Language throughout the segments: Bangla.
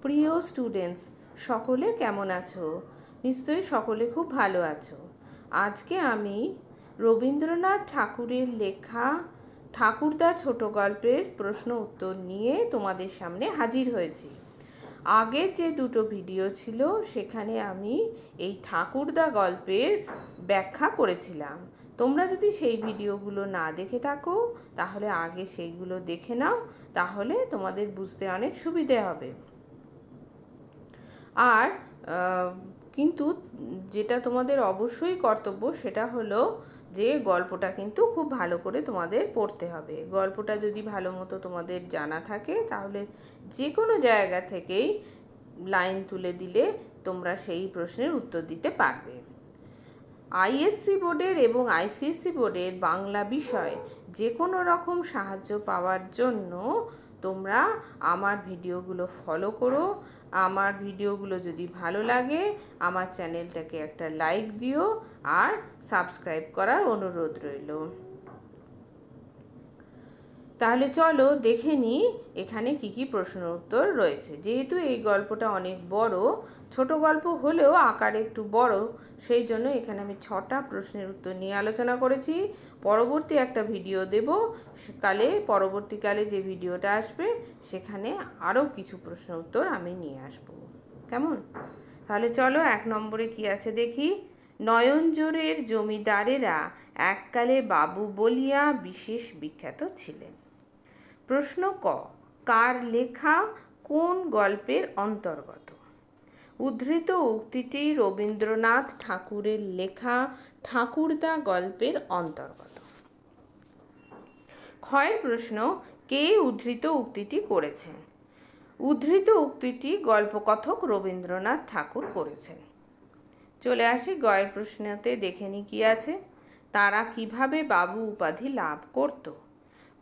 প্রিয় স্টুডেন্টস, সকলে কেমন আছো? নিশ্চয়ই সকলে খুব ভালো আছো। আজকে আমি রবীন্দ্রনাথ ঠাকুরের লেখা ঠাকুরদা ছোট গল্পের প্রশ্ন উত্তর নিয়ে তোমাদের সামনে হাজির হয়েছি। আগের যে দুটো ভিডিও ছিল সেখানে আমি এই ঠাকুরদা গল্পের ব্যাখ্যা করেছিলাম। তোমরা যদি সেই ভিডিওগুলো না দেখে থাকো তাহলে আগে সেইগুলো দেখে নাও, তাহলে তোমাদের বুঝতে অনেক সুবিধে হবে। আর কিন্তু যেটা তোমাদের অবশ্যই কর্তব্য সেটা হলো যে গল্পটা কিন্তু খুব ভালো করে তোমাদের পড়তে হবে। গল্পটা যদি ভালো মতো তোমাদের জানা থাকে তাহলে যে কোনো জায়গা থেকেই লাইন তুলে দিলে তোমরা সেই প্রশ্নের উত্তর দিতে পারবে। আইএসসি বোর্ডের এবং আইসিএসসি বোর্ডের বাংলা বিষয়ে যে কোনো রকম সাহায্য পাওয়ার জন্য তোমরা আমার ভিডিওগুলো ফলো করো। আমার ভিডিওগুলো যদি ভালো লাগে আমার চ্যানেলটাকে একটা লাইক দিও আর সাবস্ক্রাইব করার অনুরোধ রইল। তাহলে চলো দেখে নিই এখানে কি কি প্রশ্ন উত্তর রয়েছে। যেহেতু এই গল্পটা অনেক বড়, ছোট গল্প হলেও আকারে একটু বড়, সেই জন্য এখানে আমি 6টা প্রশ্নের উত্তর নিয়ে আলোচনা করেছি। পরবর্তী একটা ভিডিও দেব পরবর্তীকালে যে ভিডিওটা আসবে সেখানে আরও কিছু প্রশ্ন উত্তর আমি নিয়ে আসব। কেমন? তাহলে চলো 1 নম্বরে কি আছে দেখি। নয়নজোড়ের জমিদারেরা এককালে বাবু বলিয়া বিশেষ বিখ্যাত ছিলেন। প্রশ্ন ক, কার লেখা কোন গল্পের অন্তর্গত? উদ্ধৃত উক্তিটি রবীন্দ্রনাথ ঠাকুরের লেখা ঠাকুরদা গল্পের অন্তর্গত। ক্ষয়ের প্রশ্ন, কে উদ্ধৃত উক্তিটি করেছেন? উদ্ধৃত উক্তিটি গল্পকথক রবীন্দ্রনাথ ঠাকুর করেছেন। চলে আসি গয়ের প্রশ্নতে, দেখে নি কি আছে। তারা কিভাবে বাবু উপাধি লাভ করত?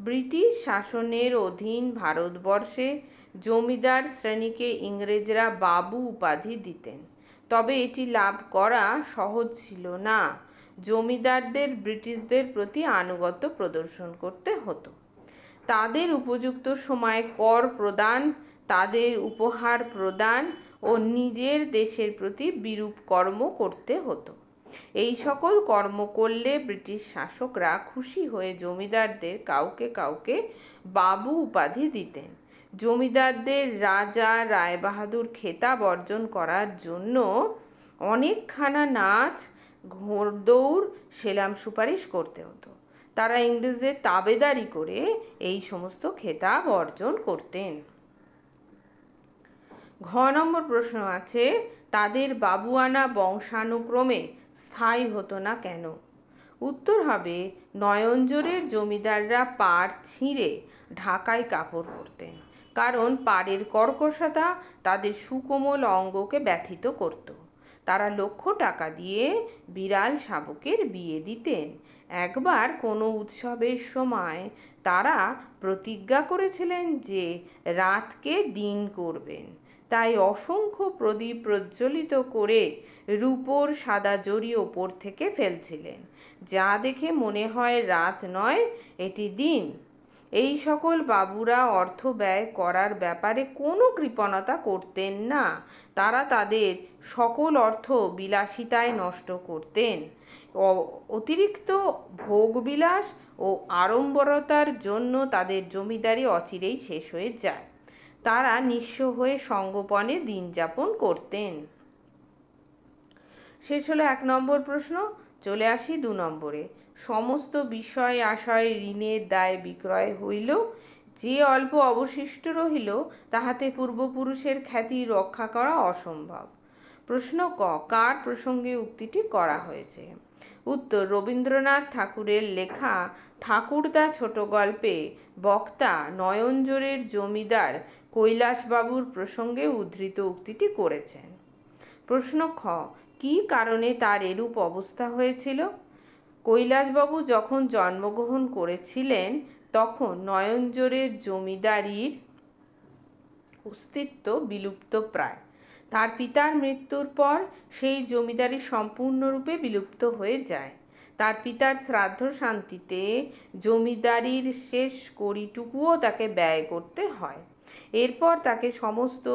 ব্রিটিশ শাসনের অধীন ভারতবর্ষে জমিদার শ্রেণীকে ইংরেজরা বাবু উপাধি দিতেন, তবে এটি লাভ করা সহজ ছিল না। জমিদারদের ব্রিটিশদের প্রতি আনুগত্য প্রদর্শন করতে হতো। তাদের উপযুক্ত সময়ে কর প্রদান, তাদের উপহার প্রদান ও নিজের দেশের প্রতি বিরূপ কর্ম করতে হতো। এই সকল কর্ম করলে ব্রিটিশ শাসকরা খুশি হয়ে জমিদারদের কাউকে কাউকে বাবু উপাধি দিতেন। জমিদারদের রাজা রায়বাহাদুর খেতাব অর্জন করার জন্য অনেকখানা নাচ, ঘোড়দৌড়, সেলাম সুপারিশ করতে হতো। তারা ইংরেজদের তাবেদারি করে এই সমস্ত খেতাব অর্জন করতেন। ঘ নম্বর প্রশ্ন আছে, তাদের বাবুয়ানা বংশানুক্রমে স্থায়ী হতো না কেন? উত্তর হবে, নয়নজোড়ের জমিদাররা পাড় ছিঁড়ে ঢাকায় কাপড় পরতেন, কারণ পাড়ের কর্কশতা তাদের সুকোমল অঙ্গকে ব্যথিত করত। তারা লক্ষ টাকা দিয়ে বিড়াল শাবকের বিয়ে দিতেন। একবার কোনো উৎসবের সময় তারা প্রতিজ্ঞা করেছিলেন যে রাতকে দিন করবেন, তাই অসংখ্য প্রদীপ প্রজ্বলিত করে রূপোর সাদা জরি ওপর থেকে ফেলছিলেন, যা দেখে মনে হয় রাত নয়, এটি দিন। এই সকল বাবুরা অর্থ ব্যয় করার ব্যাপারে কোনো কৃপণতা করতেন না। তারা তাদের সকল অর্থ বিলাসিতায় নষ্ট করতেন। অতিরিক্ত ভোগবিলাস ও আড়ম্বরতার জন্য তাদের জমিদারি অচিরেই শেষ হয়ে যায়। তারা নিঃস্ব হয়ে সঙ্গোপনে দিন যাপন করতেন। শেষ হলো 1 নম্বর প্রশ্ন। চলে আসি 2 নম্বরে। সমস্ত বিষয় আশয় ঋণের দায় বিক্রয় হইল, যে অল্প অবশিষ্ট রহিল তাহাতে পূর্বপুরুষের খ্যাতি রক্ষা করা অসম্ভব। প্রশ্ন ক, কার প্রসঙ্গে উক্তিটি করা হয়েছে? উত্তর, রবীন্দ্রনাথ ঠাকুরের লেখা ঠাকুরদা ছোট গল্পে বক্তা নয়নজোড়ের জমিদার কৈলাসবাবুর প্রসঙ্গে উদ্ধৃত উক্তিটি করেছেন। প্রশ্ন খ, কী কারণে তার এরূপ অবস্থা হয়েছিল? কৈলাসবাবু যখন জন্মগ্রহণ করেছিলেন তখন নয়নজোড়ের জমিদারির অস্তিত্ব বিলুপ্ত প্রায়। তার পিতার মৃত্যুর পর সেই জমিদারি সম্পূর্ণরূপে বিলুপ্ত হয়ে যায়। তার পিতার শ্রাদ্ধ শান্তিতে জমিদারির শেষ কড়িটুকুও তাকে ব্যয় করতে হয়। এরপর তাকে সমস্ত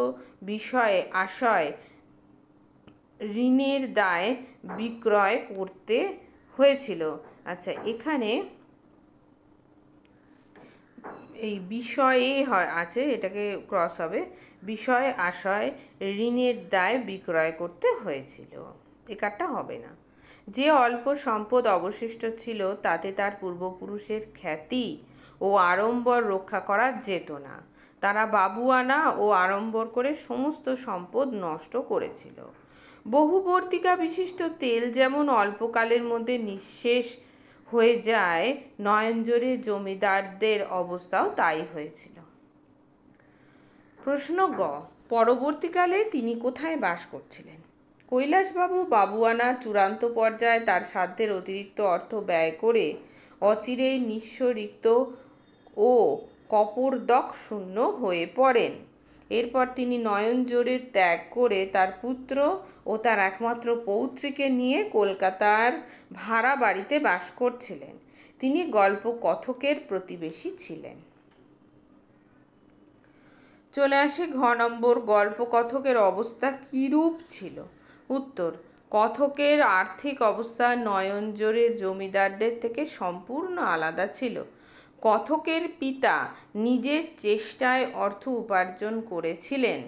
বিষয়ে আশয় ঋণের দায় বিক্রয় করতে হয়েছিল। আচ্ছা, এখানে এই বিষয়ে আছে, এটাকে ক্রস হবে, বিষয় আশয় ঋণের দায় বিক্রয় করতে হয়েছিল, একারটা হবে না। যে অল্প সম্পদ অবশিষ্ট ছিল তাতে তার পূর্বপুরুষের খ্যাতি ও আড়ম্বর রক্ষা করা যেত না। তারা বাবুয়ানা ও আড়ম্বর করে সমস্ত সম্পদ নষ্ট করেছিল। বহুবর্তিকা বিশিষ্ট তেল যেমন অল্পকালের মধ্যে নিঃশেষ হয়ে যায়, নয়নজোড়ে জমিদারদের অবস্থাও তাই হয়েছিল। প্রশ্ন গ, পরবর্তীকালে তিনি কোথায় বাস করছিলেন? কৈলাসবাবু বাবুয়ানার চূড়ান্ত পর্যায়ে তার সাধ্যের অতিরিক্ত অর্থ ব্যয় করে অচিরেই নিঃস্ব, রিক্ত ও কপর্দক শূন্য হয়ে পড়েন। এরপর তিনি নয়নজোড়ে ত্যাগ করে তার পুত্র ও তার একমাত্র পৌত্রীকে নিয়ে কলকাতার ভাড়া বাড়িতে বাস করছিলেন। তিনি গল্প কথকের প্রতিবেশী ছিলেন। চলে আসে ঘ নম্বর, গল্প কথকের অবস্থা কিরূপ ছিল? উত্তর, কথকের আর্থিক অবস্থা নয়নজোড়ের জমিদারদের থেকে সম্পূর্ণ আলাদা ছিল। কথকের পিতা নিজের চেষ্টায় অর্থ উপার্জন করেছিলেন।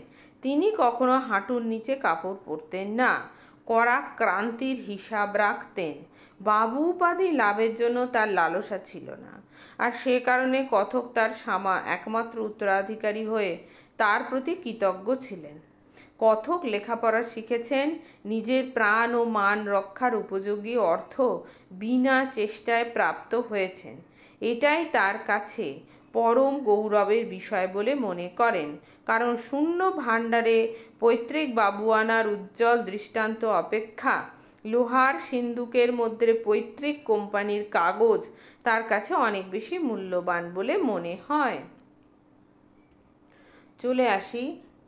তিনি কখনো হাঁটুর নিচে কাপড় পরতেন না, কড়া ক্রান্তির হিসাব রাখতেন। বাবু উপাধি লাভের জন্য তার লালসা ছিল না, আর সে কারণে কথক তার একমাত্র উত্তরাধিকারী হয়ে তার প্রতি কৃতজ্ঞ ছিলেন। কথক লেখাপড়া শিখেছেন, নিজের প্রাণ ও মান রক্ষার উপযোগী অর্থ বিনা চেষ্টায় প্রাপ্ত হয়েছেন। এটাই তার কাছে পরম গৌরবের বিষয় বলে মনে করেন, কারণ শূন্য ভাণ্ডারে পৈতৃক বাবুয়ানার উজ্জ্বল দৃষ্টান্ত অপেক্ষা লোহার সিন্দুকের মধ্যে পৈতৃক কোম্পানির কাগজ তার কাছে অনেক বেশি মূল্যবান বলে মনে হয়। চলে আসি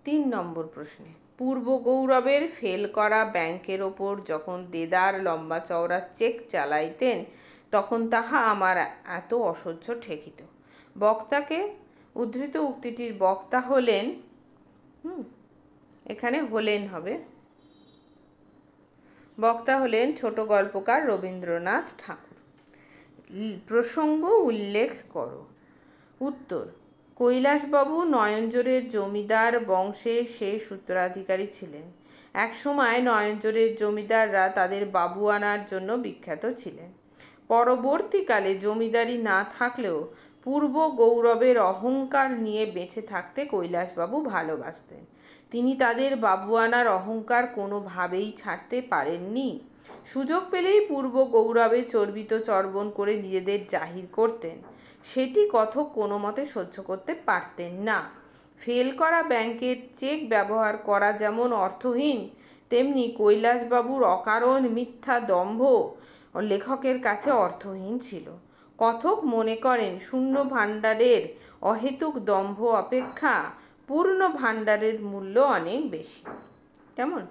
3 নম্বর প্রশ্নে। পূর্ব গৌরবের ফেল করা ব্যাংকের ওপর যখন দেদার লম্বা চওড়া চেক চালাইতেন, তখন তাহা আমার এত অসহ্য ঠেকিত। বক্তাকে উদ্ধৃত উক্তিটির বক্তা হলেন, এখানে হলেন হবে, বক্তা হলেন ছোট গল্পকার রবীন্দ্রনাথ ঠাকুর। প্রসঙ্গ উল্লেখ করো। উত্তর, কৈলাসবাবু নয়নজোড়ের জমিদার বংশের শেষ উত্তরাধিকারী ছিলেন। একসময় নয়নজোড়ের জমিদাররা তাদের বাবুয়ানার জন্য বিখ্যাত ছিলেন। পরবর্তীকালে জমিদারি না থাকলেও পূর্ব গৌরবের অহংকার নিয়ে বেঁচে থাকতে কৈলাসবাবু ভালোবাসতেন। তিনি তাদের বাবুয়ানার অহংকার কোনোভাবেই ছাড়তে পারেননি। সুযোগ পেলেই পূর্ব গৌরবে চর্বিত চর্বণ করে নিজেদের জাহির করতেন। সেটি কথক কোনো মতে সহ্য করতে পারতেন না। ফেল করা ব্যাংকের চেক ব্যবহার করা যেমন অর্থহীন, তেমনি কৈলাসবাবুর অকারণ মিথ্যা দম্ভ লেখকের কাছে অর্থহীন ছিল। কথক মনে করেন শূন্য ভাণ্ডারের অহেতুক দম্ভ অপেক্ষা পূর্ণ ভাণ্ডারের মূল্য অনেক বেশি। কেমন?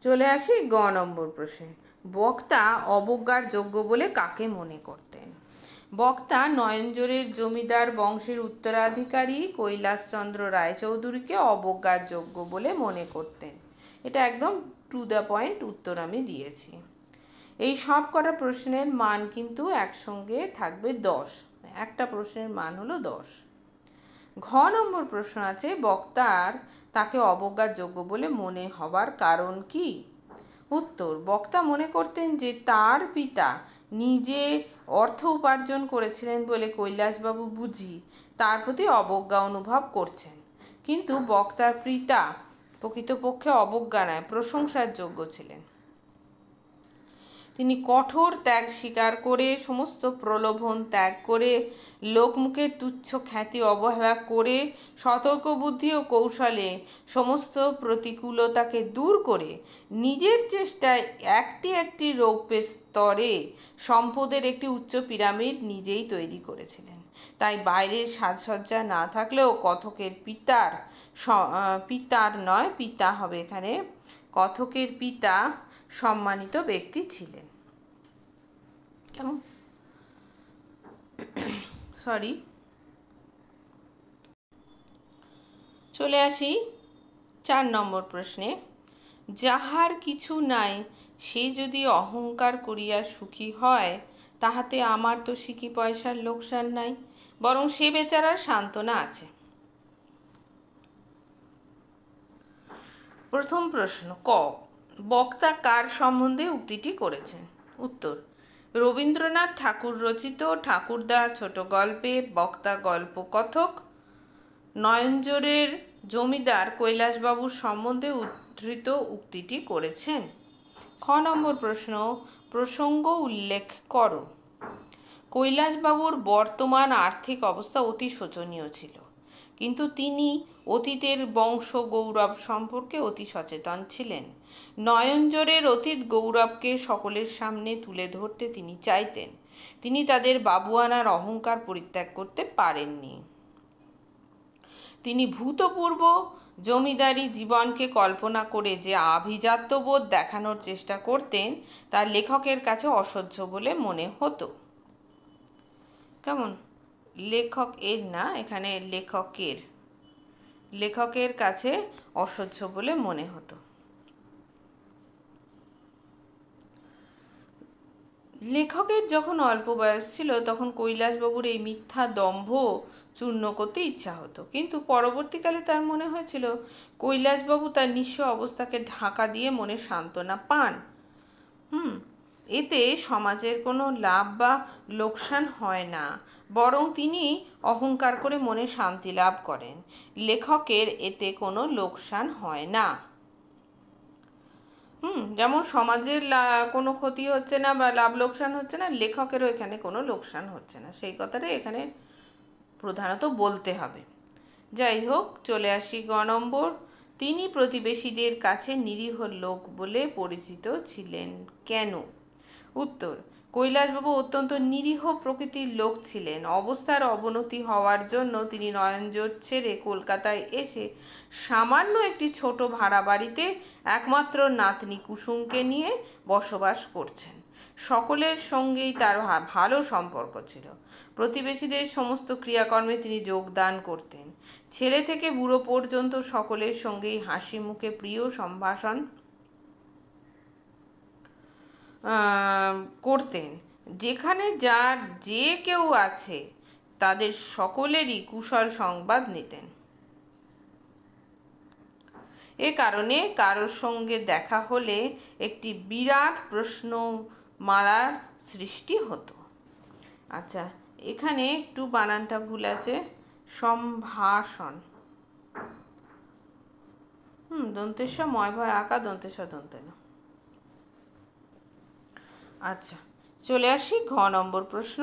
চলে আসি গ নম্বর প্রশ্নে। বক্তা অবজ্ঞার যোগ্য বলে কাকে মনে করতেন? বক্তা নয়নজোড়ের জমিদার বংশের উত্তরাধিকারী কৈলাসচন্দ্র রায়চৌধুরীকে অবজ্ঞার যোগ্য বলে মনে করতেন। এটা একদম টু দ্য পয়েন্ট উত্তর আমি দিয়েছি। এই সব কটা প্রশ্নের মান কিন্তু একসঙ্গে থাকবে 10, একটা প্রশ্নের মান হলো 10। ঘ নম্বর প্রশ্ন আছে, বক্তার তাকে অবজ্ঞার যোগ্য বলে মনে হবার কারণ কি? উত্তর, বক্তা মনে করতেন যে তার পিতা নিজে অর্থ উপার্জন করেছিলেন বলে কৈলাসবাবু বুঝি তার প্রতি অবজ্ঞা অনুভব করছেন। কিন্তু বক্তার পিতা প্রকৃতপক্ষে অবজ্ঞা নয়, প্রশংসার যোগ্য ছিলেন। তিনি কঠোর ত্যাগ স্বীকার করে, সমস্ত প্রলোভন ত্যাগ করে, লোকমুখের তুচ্ছ খ্যাতি অবহেলা করে, সতর্ক বুদ্ধি ও কৌশলে সমস্ত প্রতিকূলতাকে দূর করে নিজের চেষ্টায় একটি একটি রৌপ্যের স্তরে সম্পদের একটি উচ্চ পিরামিড নিজেই তৈরি করেছিলেন। তাই বাইরের সাজসজ্জা না থাকলেও কথকের পিতা হবে এখানে, কথকের পিতা সম্মানিত ব্যক্তি ছিলেন। কেমন? চলে আসি 4 নম্বর প্রশ্নে। যাহার কিছু নাই সে যদি অহংকার করিয়া সুখী হয়, তাহাতে আমার তো সিকি পয়সার লোকসান নাই, বরং সে বেচারার সান্ত্বনা আছে। প্রথম প্রশ্ন ক, বক্তা কার সম্বন্ধে উক্তিটি করেছেন? উত্তর, রবীন্দ্রনাথ ঠাকুর রচিত ঠাকুরদা ছোট গল্পে বক্তা গল্পকথক নয়নজোড়ের জমিদার কৈলাসবাবুর সম্বন্ধে উদ্ধৃত উক্তিটি করেছেন। খ নম্বর প্রশ্ন, প্রসঙ্গ উল্লেখ করো। কৈলাসবাবুর বর্তমান আর্থিক অবস্থা অতি শোচনীয় ছিল, কিন্তু তিনি অতীতের বংশ গৌরব সম্পর্কে অতি সচেতন ছিলেন। নয়নজোড়ের অতীত গৌরবকে সকলের সামনে তুলে ধরতে তিনি চাইতেন। তিনি তাদের বাবুয়ানার অহংকার পরিত্যাগ করতে পারেননি। তিনি ভূতপূর্ব জমিদারি জীবনকে কল্পনা করে যে আভিজাত্যবোধ দেখানোর চেষ্টা করতেন, তা লেখকের কাছে অসহ্য বলে মনে হতো। কেমন? লেখক এর না, এখানে লেখকের কাছে অসহ্য বলে মনে হতো। লেখকের যখন অল্প বয়স ছিল, তখন কৈলাসবাবুর এই মিথ্যা দম্ভ চূর্ণ করতে ইচ্ছা হতো, কিন্তু পরবর্তীকালে তার মনে হয়েছিল কৈলাসবাবু তার নিঃস্ব অবস্থাকে ঢাকা দিয়ে মনে সান্ত্বনা পান। এতে সমাজের কোনো লাভ বা লোকসান হয় না, বরং তিনি অহংকার করে মনে শান্তি লাভ করেন। লেখকের এতে কোনো লোকসান হয় না। যেমন সমাজের কোনো ক্ষতি হচ্ছে না বা লাভ লোকসান হচ্ছে না, লেখকেরও এখানে কোনো লোকসান হচ্ছে না, সেই কথাটাই এখানে প্রধানত বলতে হবে। যাই হোক, চলে আসি গ নম্বর। তিনি প্রতিবেশীদের কাছে নিরীহ লোক বলে পরিচিত ছিলেন কেন? উত্তর, কৈলাসবাবু অত্যন্ত নিরীহ প্রকৃতির লোক ছিলেন। অবস্থার অবনতি হওয়ার জন্য তিনি নয়নজোড় ছেড়ে কলকাতায় এসে সামান্য একটি ছোট ভাড়া বাড়িতে একমাত্র নাতনি কুসুমকে নিয়ে বসবাস করছেন। সকলের সঙ্গেই তার ভালো সম্পর্ক ছিল। প্রতিবেশীদের সমস্ত ক্রিয়াকর্মে তিনি যোগদান করতেন। ছেলে থেকে বুড়ো পর্যন্ত সকলের সঙ্গেই হাসি মুখে প্রিয় সম্ভাষণ করতেন। যেখানে যার যে কেউ আছে তাদের সকলেরই কুশল সংবাদ নিতেন। এ কারণে কারোর সঙ্গে দেখা হলে একটি বিরাট প্রশ্নমালার সৃষ্টি হতো। আচ্ছা, এখানে একটু বানানটা ভুল আছে, সম্ভাষণ। দন্তেশ্ব ময় ভয় আঁকা, দন্তেশ্ব দন্তে না। আচ্ছা, চলে আসি ঘ নম্বর প্রশ্ন।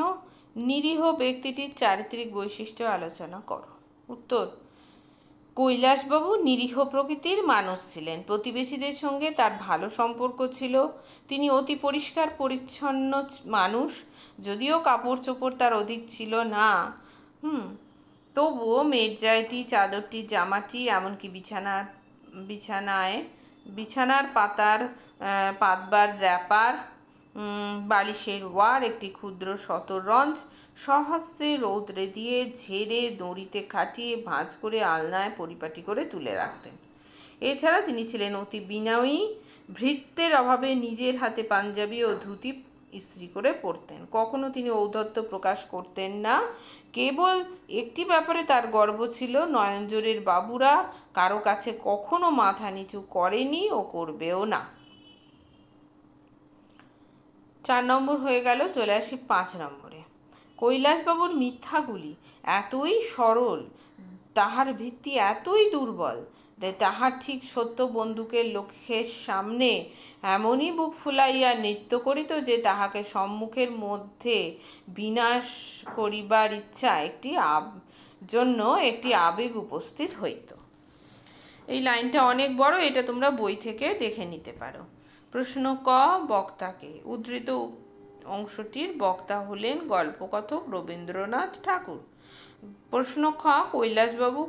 নিরীহ ব্যক্তিটির চারিত্রিক বৈশিষ্ট্য আলোচনা করো। উত্তর, কৈলাসবাবু নিরীহ প্রকৃতির মানুষ ছিলেন। প্রতিবেশীদের সঙ্গে তার ভালো সম্পর্ক ছিল। তিনি অতি পরিষ্কার পরিচ্ছন্ন মানুষ। যদিও কাপড় চোপড় তার অধিক ছিল না, তবুও মেজাইটি, চাদরটি, জামাটি, এমনকি বিছানার পাতবার র্যাপার, বালিশের ওয়ার, একটি ক্ষুদ্র শতরঞ্চ স্বহস্তে রৌদ্রে দিয়ে ঝেড়ে দড়িতে খাটিয়ে ভাঁজ করে আলনায় পরিপাটি করে তুলে রাখতেন। এছাড়া তিনি ছিলেন অতি বিনয়ী। ভৃত্যের অভাবে নিজের হাতে পাঞ্জাবি ও ধুতি ইস্ত্রি করে পরতেন। কখনো তিনি ঔদ্ধত্য প্রকাশ করতেন না। কেবল একটি ব্যাপারে তার গর্ব ছিল, নয়নজোড়ের বাবুরা কারো কাছে কখনো মাথা নিচু করেনি ও করবেও না। 4 নম্বর হয়ে গেল, চলে আসি 5 নম্বরে। কৈলাসবাবুর মিথ্যাগুলি এতই সরল, তাহার ভিত্তি এতই দুর্বল যে তাহার ঠিক সত্য বন্দুকের লক্ষ্যের সামনে এমনই বুক ফুলাইয়া নৃত্য করিত যে তাহাকে সম্মুখের মধ্যে বিনাশ করিবার ইচ্ছা জন্য একটি আবেগ উপস্থিত হইত। এই লাইনটা অনেক বড়, এটা তোমরা বই থেকে দেখে নিতে পারো। প্রশ্ন ক, বক্তাকে? উদ্ধৃত অংশটির বক্তা হলেন গল্পকথক রবীন্দ্রনাথ ঠাকুর। প্রশ্ন খ, কৈলাসবাবু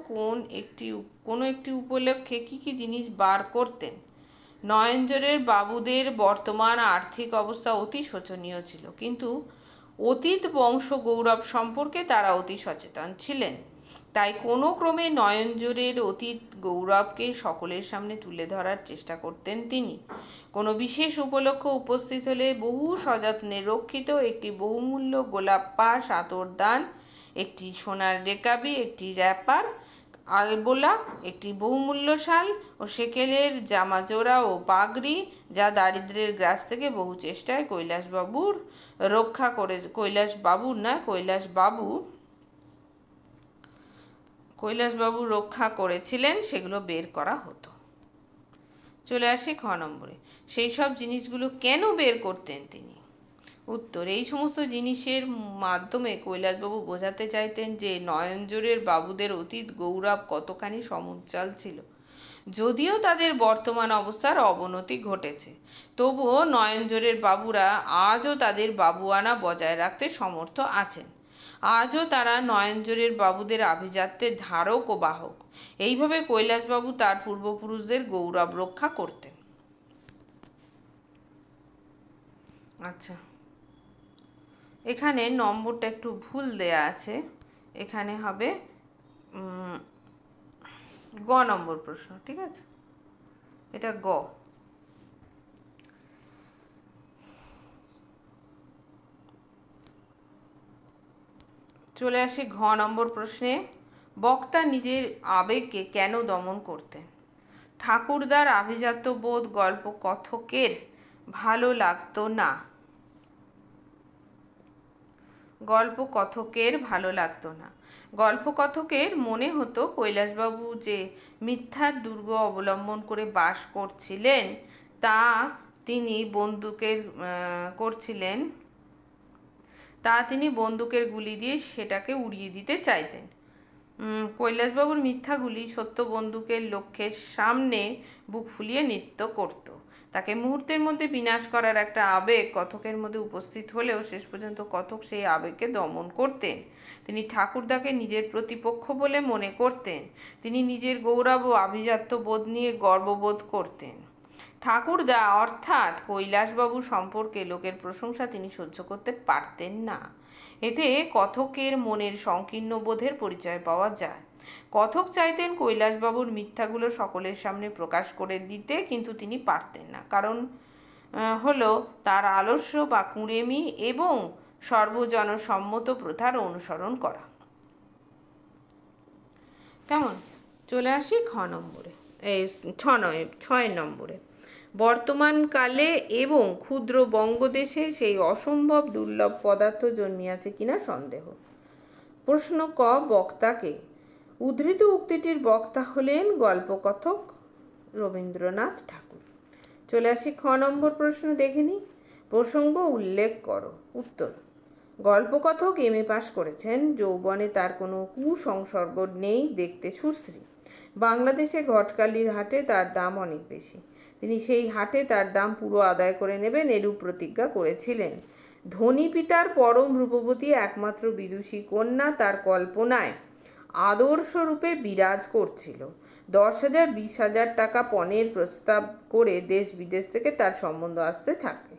কোনো একটি উপলক্ষে কি কি জিনিস বার করতেন? নয়নজোড়ের বাবুদের বর্তমান আর্থিক অবস্থা অতি শোচনীয় ছিল, কিন্তু অতীত বংশ গৌরব সম্পর্কে তারা অতি সচেতন ছিলেন। তাই কোনো ক্রমে নয়নজোড়ের অতীত গৌরবকে সকলের সামনে তুলে ধরার চেষ্টা করতেন তিনি। কোনো বিশেষ উপলক্ষ উপস্থিত হলে বহু সযত্নে রক্ষিত একটি বহুমূল্য গোলাপ পাশ, আতরদান, একটি সোনার রেকাবি, একটি র্যাপার, আলবোলা, একটি বহুমূল্য শাল ও সেকেলের জামাজোড়া ও পাগড়ি, যা দারিদ্র্যের গ্রাস থেকে বহু চেষ্টায় কৈলাসবাবু রক্ষা করেছিলেন, সেগুলো বের করা হতো। চলে আসি খ নম্বরে। সেই সব জিনিসগুলো কেন বের করতেন তিনি? উত্তর: এই সমস্ত জিনিসের মাধ্যমে কৈলাসবাবু বোঝাতে চাইতেন যে নয়নজোড়ের বাবুদের অতীত গৌরব কতখানি সমুজ্জ্বল ছিল। যদিও তাদের বর্তমান অবস্থার অবনতি ঘটেছে, তবুও নয়নজোড়ের বাবুরা আজও তাদের বাবুয়ানা বজায় রাখতে সমর্থ আছেন। আজও তারা নয়নজোড়ের বাবুদের আভিজাত্যের ধারক ও বাহক। এইভাবে কৈলাসবাবু তার পূর্বপুরুষদের গৌরব রক্ষা করতেন। আচ্ছা, এখানে নম্বরটা একটু ভুল দেয়া আছে, এখানে হবে গ নম্বর প্রশ্ন, ঠিক আছে? এটা গ। চলে আসি ঘ নম্বর প্রশ্নে। বক্তা নিজের আবেগকে কেন দমন করতেন? ঠাকুরদার আভিজাত্য বোধ গল্প কথকের ভালো লাগতো না। গল্পকথকের মনে হতো কৈলাসবাবু যে মিথ্যার দুর্গ অবলম্বন করে বাস করছিলেন, তা তিনি বন্দুকের গুলি দিয়ে সেটাকে উড়িয়ে দিতে চাইতেন। কৈলাসবাবুর মিথ্যাগুলি সত্য বন্দুকের লক্ষ্যের সামনে বুক ফুলিয়ে নৃত্য করত। তাকে মুহূর্তের মধ্যে বিনাশ করার একটা আবেগ কথকের মধ্যে উপস্থিত হলেও শেষ পর্যন্ত কথক সেই আবেগকে দমন করতেন। তিনি ঠাকুরদাকে নিজের প্রতিপক্ষ বলে মনে করতেন। তিনি নিজের গৌরব ও আভিজাত্য বোধ নিয়ে গর্ববোধ করতেন। ঠাকুরদা অর্থাৎ কৈলাসবাবু সম্পর্কে লোকের প্রশংসা তিনি সহ্য করতে পারতেন না। এতে কথকের মনের সংকীর্ণ বোধের পরিচয় পাওয়া যায়। কথক চাইতেন কৈলাসবাবুর মিথ্যাগুলো সকলের সামনে প্রকাশ করে দিতে, কিন্তু তিনি পারতেন না। কারণ হলো তার আলস্য বা কুঁড়েমি এবং সর্বজনসম্মত প্রথার অনুসরণ করা। কেমন? চলে আসি ছয় নম্বরে। বর্তমানকালে এবং ক্ষুদ্র বঙ্গদেশে সেই অসম্ভব দুর্লভ পদার্থ জন্মিয়াছে কিনা সন্দেহ। প্রশ্ন ক, বক্তাকে? উদ্ধৃত উক্তিটির বক্তা হলেন গল্পকথক রবীন্দ্রনাথ ঠাকুর। চলে আসি খ নম্বর প্রশ্ন, দেখে নিই। প্রসঙ্গ উল্লেখ করো। উত্তর: গল্পকথক এমএ পাশ করেছেন। যৌবনে তার কোনো কুসংসর্গ নেই, দেখতে সুশ্রী। বাংলাদেশে ঘটকালির হাটে তার দাম অনেক বেশি। তিনি সেই হাটে তার দাম পুরো আদায় করে নেবেন এরূপ প্রতিজ্ঞা করেছিলেন। ধনী পিতার পরম রূপবতী একমাত্র বিদুষী কন্যা তার কল্পনায় আদর্শরূপে বিরাজ করছিল। 10,000 20,000 টাকা পণের প্রস্তাব করে দেশ বিদেশ থেকে তার সম্বন্ধ আসতে থাকে।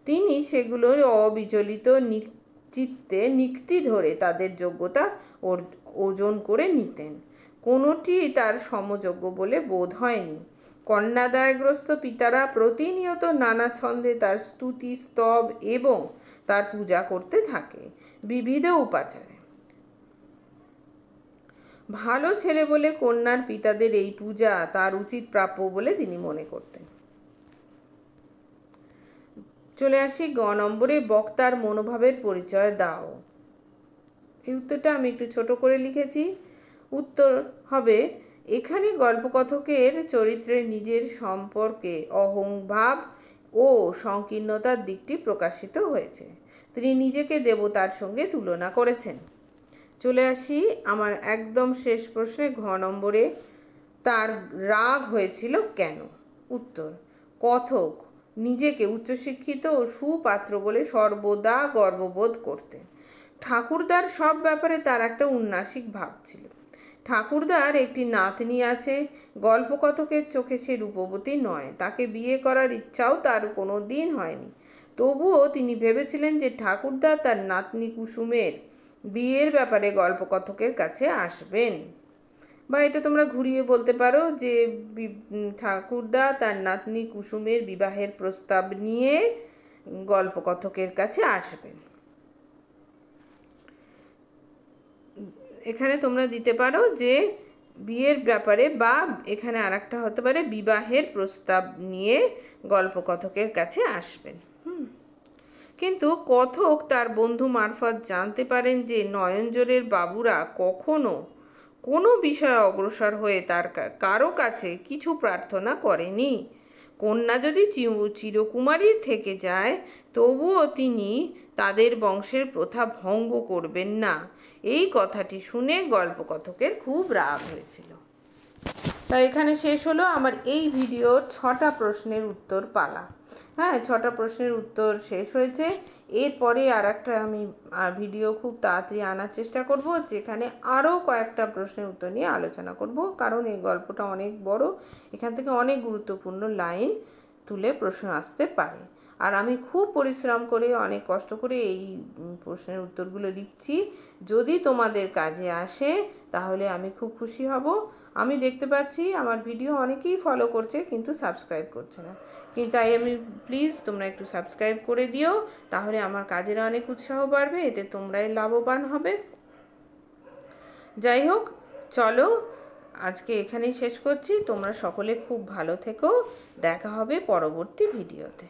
তিনি সেগুলোর অবিচলিত চিত্তে নিক্তি ধরে তাদের যোগ্যতা ওজন করে নিতেন। কোনোটি তার সমযোগ্য বলে বোধ হয়নি। কন্যাদায়গ্রস্ত পিতারা প্রতিনিয়ত নানা ছন্দে তার স্তুতি, স্তব এবং তার পূজা করতে থাকে বিবিধ উপাচারে। ভালো ছেলে বলে কন্যার পিতাদের এই পূজা তার উচিত প্রাপ্য বলে তিনি মনে করতেন। চলে আসি গ নম্বরে। বক্তার মনোভাবের পরিচয় দাও। এই উত্তরটা আমি একটু ছোট করে লিখেছি। উত্তর হবে, এখানে গল্পকথকের চরিত্রে নিজের সম্পর্কে অহংভাব ও সংকীর্ণতার দিকটি প্রকাশিত হয়েছে। তিনি নিজেকে দেবতার সঙ্গে তুলনা করেছেন। চলে আসি আমার একদম শেষ প্রশ্নে, ঘ নম্বরে। তার রাগ হয়েছিল কেন? উত্তর: কথক নিজেকে উচ্চশিক্ষিত ও সুপাত্র বলে সর্বদা গর্ববোধ করতেন। ঠাকুরদার সব ব্যাপারে তার একটা উন্নাসিক ভাব ছিল। ঠাকুরদার একটি নাতনি আছে। গল্পকথকের চোখে সে রূপবতী নয়। তাকে বিয়ে করার ইচ্ছাও তার কোনো দিন হয়নি। তবুও তিনি ভেবেছিলেন যে ঠাকুরদা তার নাতনি কুসুমের বিয়ের ব্যাপারে গল্পকথকের কাছে আসবেন। বা এটা তোমরা ঘুরিয়ে বলতে পারো যে ঠাকুরদা তার নাতনি কুসুমের বিবাহের প্রস্তাব নিয়ে গল্পকথকের কাছে আসবেন। এখানে তোমরা দিতে পারো যে বিয়ের ব্যাপারে, বা এখানে আরেকটা হতে পারে বিবাহের প্রস্তাব নিয়ে গল্পকথকের কাছে আসবেন। কিন্তু কথক তার বন্ধু মারফত জানতে পারেন যে নয়নজোড়ের বাবুরা কখনো কোনো বিষয়ে অগ্রসর হয়ে তার কারো কাছে কিছু প্রার্থনা করেনি। কন্যা যদি চিরকুমারী থেকে যায় তবুও তিনি তাদের বংশের প্রথা ভঙ্গ করবেন না। এই কথাটি শুনে গল্পকথকের খুব রাগ হয়েছিল। তাই এখানে শেষ হলো আমার এই ভিডিওর 6টা প্রশ্নের উত্তর পালা। হ্যাঁ, 6টা প্রশ্নের উত্তর শেষ হয়েছে। এরপরে আর একটা আমি ভিডিও খুব তাড়াতাড়ি আনার চেষ্টা করব, যেখানে আরও কয়েকটা প্রশ্নের উত্তর নিয়ে আলোচনা করব, কারণ এই গল্পটা অনেক বড়, এখান থেকে অনেক গুরুত্বপূর্ণ লাইন তুলে প্রশ্ন আসতে পারে। আর আমি খুব পরিশ্রম করে অনেক কষ্ট করে এই প্রশ্নের উত্তরগুলো লিখছি। যদি তোমাদের কাজে আসে তাহলে আমি খুব খুশি হব। আমি দেখতে পাচ্ছি আমার ভিডিও অনেকেই ফলো করছে কিন্তু সাবস্ক্রাইব করছে না, কিন্তু তাই আমি প্লিজ তোমরা একটু সাবস্ক্রাইব করে দিও, তাহলে আমার কাজের অনেক উৎসাহ বাড়বে, এতে তোমরাই লাভবান হবে। যাই হোক, চলো আজকে এখানেই শেষ করছি। তোমরা সকলে খুব ভালো থেকো, দেখা হবে পরবর্তী ভিডিওতে।